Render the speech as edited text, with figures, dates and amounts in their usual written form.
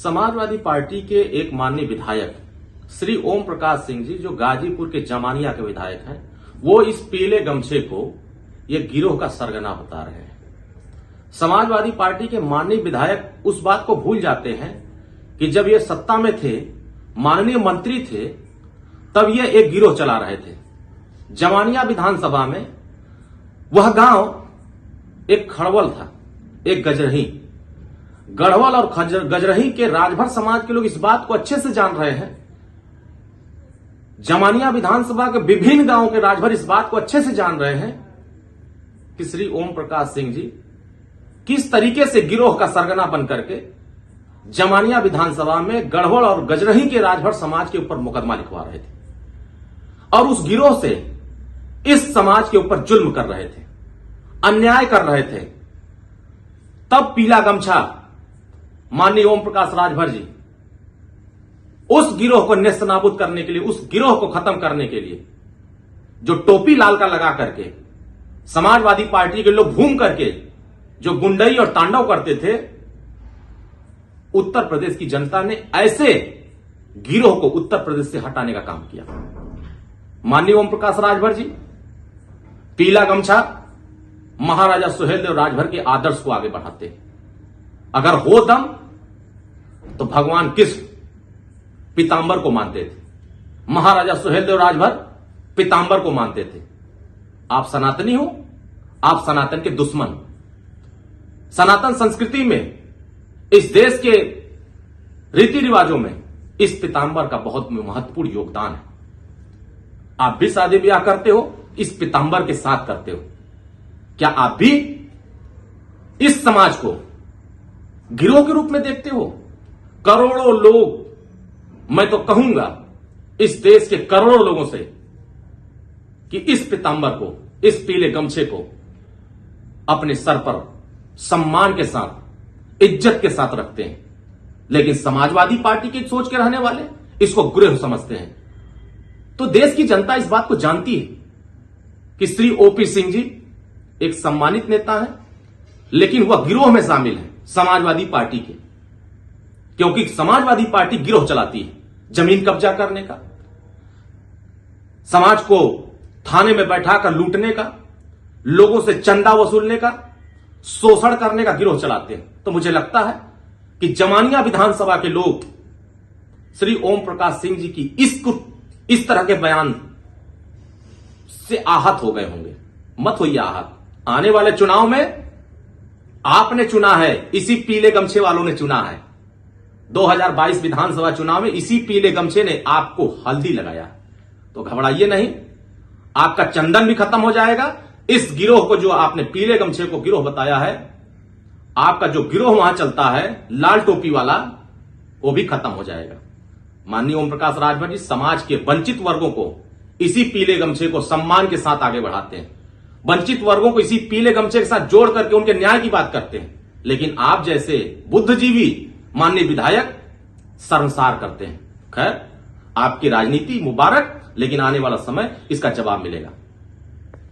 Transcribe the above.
Samajwadi party के एक माननीय विधायक श्री ओम प्रकाश सिंह जी, जो गाजीपुर के जमानिया के विधायक हैं, वो इस पीले गमछे को ये गिरोह का सरगना बता रहे हैं। समाजवादी पार्टी के माननीय विधायक उस बात को भूल जाते हैं कि जब ये सत्ता में थे, माननीय मंत्री थे, तब ये एक गिरोह चला रहे थे। जमानिया विधानसभा में वह गांव एक खड़वल था, एक गजरही। गढ़वल और गजरही के राजभर समाज के लोग इस बात को अच्छे से जान रहे हैं। जमानिया विधानसभा के विभिन्न गांवों के राजभर इस बात को अच्छे से जान रहे हैं कि श्री ओम प्रकाश सिंह जी किस तरीके से गिरोह का सरगना बन करके जमानिया विधानसभा में गढ़वल और गजरही के राजभर समाज के ऊपर मुकदमा लिखवा रहे थे और उस गिरोह से इस समाज के ऊपर जुल्म कर रहे थे, अन्याय कर रहे थे। तब पीला गमछा माननीय ओम प्रकाश राजभर जी उस गिरोह को नेस्तनाबूद करने के लिए, उस गिरोह को खत्म करने के लिए, जो टोपी लाल का लगा करके समाजवादी पार्टी के लोग घूम करके जो गुंडई और तांडव करते थे, उत्तर प्रदेश की जनता ने ऐसे गिरोह को उत्तर प्रदेश से हटाने का काम किया। माननीय ओम प्रकाश राजभर जी पीला गमछा महाराजा सुहेलदेव राजभर के आदर्श को आगे बढ़ाते। अगर हो दम तो भगवान कृष्ण पीतांबर को मानते थे, महाराजा सुहेलदेव राजभर पीतांबर को मानते थे। आप सनातनी हो, आप सनातन के दुश्मन। सनातन संस्कृति में, इस देश के रीति रिवाजों में इस पीतांबर का बहुत महत्वपूर्ण योगदान है। आप भी शादी ब्याह करते हो, इस पीतांबर के साथ करते हो। क्या आप भी इस समाज को गिरोह के रूप में देखते हो? करोड़ों लोग, मैं तो कहूंगा इस देश के करोड़ों लोगों से, कि इस पीतांबर को, इस पीले गमछे को अपने सर पर सम्मान के साथ, इज्जत के साथ रखते हैं। लेकिन समाजवादी पार्टी की सोच के रहने वाले इसको गिरोह समझते हैं। तो देश की जनता इस बात को जानती है कि श्री ओपी सिंह जी एक सम्मानित नेता है, लेकिन वह गिरोह में शामिल है समाजवादी पार्टी के, क्योंकि समाजवादी पार्टी गिरोह चलाती है जमीन कब्जा करने का, समाज को थाने में बैठाकर लूटने का, लोगों से चंदा वसूलने का, शोषण करने का गिरोह चलाते हैं। तो मुझे लगता है कि जमानिया विधानसभा के लोग श्री ओम प्रकाश सिंह जी की इस तरह के बयान से आहत हो गए होंगे। मत होइए आहत। आने वाले चुनाव में आपने चुना है, इसी पीले गमछे वालों ने चुना है। 2022 विधानसभा चुनाव में इसी पीले गमछे ने आपको हल्दी लगाया। तो घबराइए नहीं, आपका चंदन भी खत्म हो जाएगा। इस गिरोह को, जो आपने पीले गमछे को गिरोह बताया है, आपका जो गिरोह वहां चलता है लाल टोपी वाला, वो भी खत्म हो जाएगा। माननीय ओम प्रकाश राजभर जी समाज के वंचित वर्गों को इसी पीले गमछे को सम्मान के साथ आगे बढ़ाते हैं, वंचित वर्गों को इसी पीले गमछे के साथ जोड़ करके उनके न्याय की बात करते हैं। लेकिन आप जैसे बुद्धिजीवी माननीय विधायक शर्मसार करते हैं। खैर, आपकी राजनीति मुबारक, लेकिन आने वाला समय इसका जवाब मिलेगा।